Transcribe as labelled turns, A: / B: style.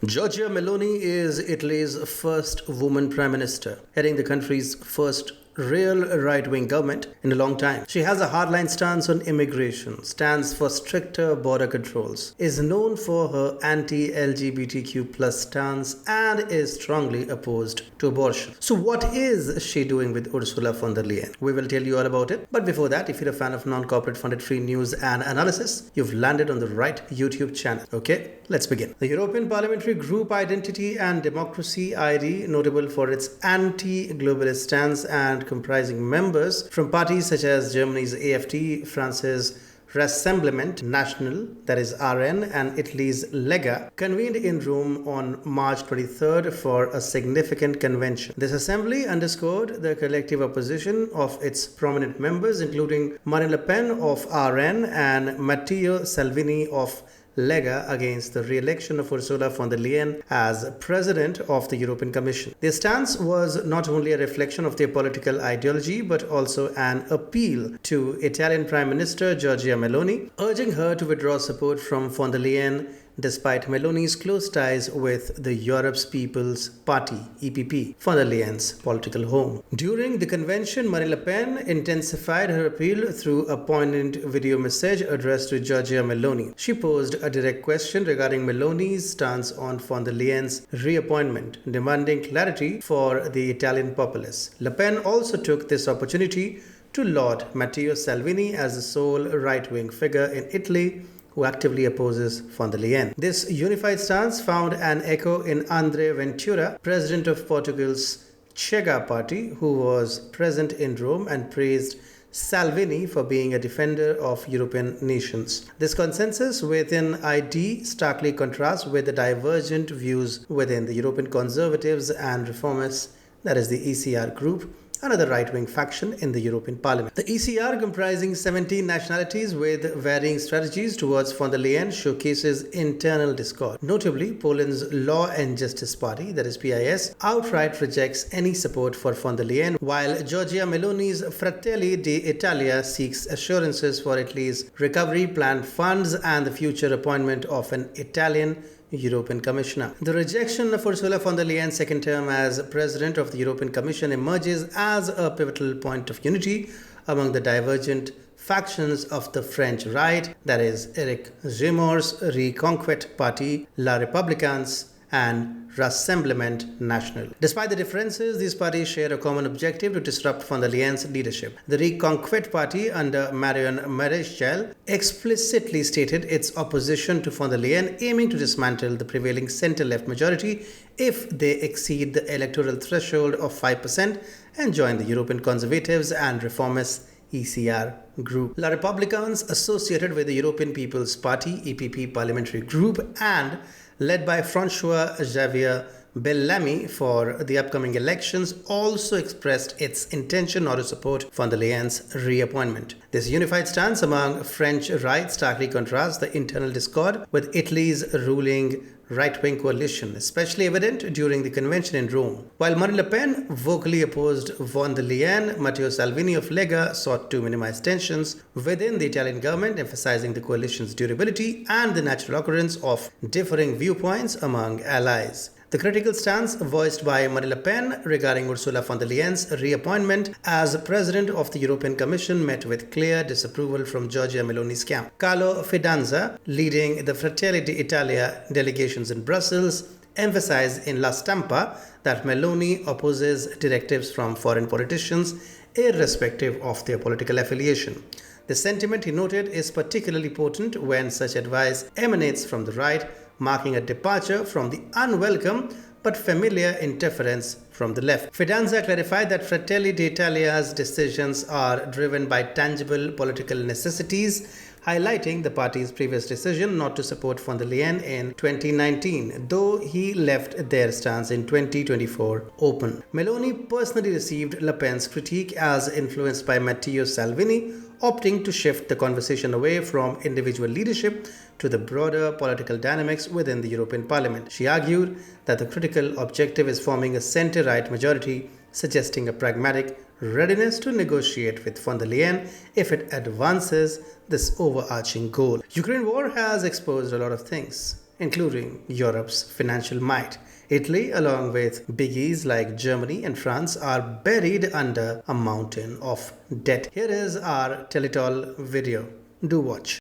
A: Giorgia Meloni is Italy's first woman prime minister, heading the country's first real right-wing government in a long time. She has a hardline stance on immigration, stands for stricter border controls, is known for her anti-LGBTQ+ stance, and is strongly opposed to abortion. So what is she doing with Ursula von der Leyen? We will tell you all about it. But before that, if you're a fan of non-corporate funded free news and analysis, you've landed on the right YouTube channel. Okay, let's begin. The European Parliamentary Group Identity and Democracy ID, notable for its anti-globalist stance and comprising members from parties such as Germany's AfD, France's Rassemblement National, that is RN, and Italy's Lega, convened in Rome on March 23rd for a significant convention. This assembly underscored the collective opposition of its prominent members, including Marine Le Pen of RN and Matteo Salvini of Lega, against the re-election of Ursula von der Leyen as President of the European Commission. Their stance was not only a reflection of their political ideology but also an appeal to Italian Prime Minister Giorgia Meloni, urging her to withdraw support from von der Leyen despite Meloni's close ties with the Europe's People's Party, EPP, von der Leyen's political home. During the convention, Marine Le Pen intensified her appeal through a poignant video message addressed to Giorgia Meloni. She posed a direct question regarding Meloni's stance on von der Leyen's reappointment, demanding clarity for the Italian populace. Le Pen also took this opportunity to laud Matteo Salvini as the sole right-wing figure in Italy who actively opposes von der Leyen. This unified stance found an echo in André Ventura, president of Portugal's Chega party, who was present in Rome and praised Salvini for being a defender of European nations. This consensus within ID starkly contrasts with the divergent views within the European Conservatives and Reformists, that is the ECR group, another right-wing faction in the European Parliament. The ECR, comprising 17 nationalities with varying strategies towards von der Leyen, showcases internal discord. Notably, Poland's Law and Justice Party, that is PIS, outright rejects any support for von der Leyen, while Giorgia Meloni's Fratelli d'Italia seeks assurances for Italy's recovery plan funds and the future appointment of an Italian European Commissioner. The rejection of Ursula von der Leyen's second term as President of the European Commission emerges as a pivotal point of unity among the divergent factions of the French right, that is Éric Zemmour's Reconquête Party, La Républicains, and Rassemblement National. Despite the differences, these parties share a common objective to disrupt von der Leyen's leadership. The Reconquête Party under Marion Maréchal explicitly stated its opposition to von der Leyen, aiming to dismantle the prevailing centre-left majority if they exceed the electoral threshold of 5% and join the European Conservatives and Reformists ECR group. La Républicains, associated with the European People's Party EPP parliamentary group and led by François-Xavier Bellamy for the upcoming elections, also expressed its intention not to support von der Leyen's reappointment. This unified stance among French right starkly contrasts the internal discord with Italy's ruling right-wing coalition, especially evident during the convention in Rome. While Marine Le Pen vocally opposed von der Leyen, Matteo Salvini of Lega sought to minimize tensions within the Italian government, emphasizing the coalition's durability and the natural occurrence of differing viewpoints among allies. The critical stance voiced by Marine Le Pen regarding Ursula von der Leyen's reappointment as President of the European Commission met with clear disapproval from Giorgia Meloni's camp. Carlo Fidanza, leading the Fratelli d'Italia delegations in Brussels, emphasized in La Stampa that Meloni opposes directives from foreign politicians irrespective of their political affiliation. The sentiment, he noted, is particularly potent when such advice emanates from the right, marking a departure from the unwelcome but familiar interference from the left. Fidanza clarified that Fratelli d'Italia's decisions are driven by tangible political necessities, highlighting the party's previous decision not to support von der Leyen in 2019, though he left their stance in 2024 open. Meloni personally received Le Pen's critique as influenced by Matteo Salvini, opting to shift the conversation away from individual leadership to the broader political dynamics within the European Parliament. She argued that the critical objective is forming a centre-right majority, suggesting a pragmatic readiness to negotiate with von der Leyen if it advances this overarching goal. Ukraine war has exposed a lot of things. including Europe's financial might. Italy, along with biggies like Germany and France, are buried under a mountain of debt. Here is our tell-it-all video. Do watch.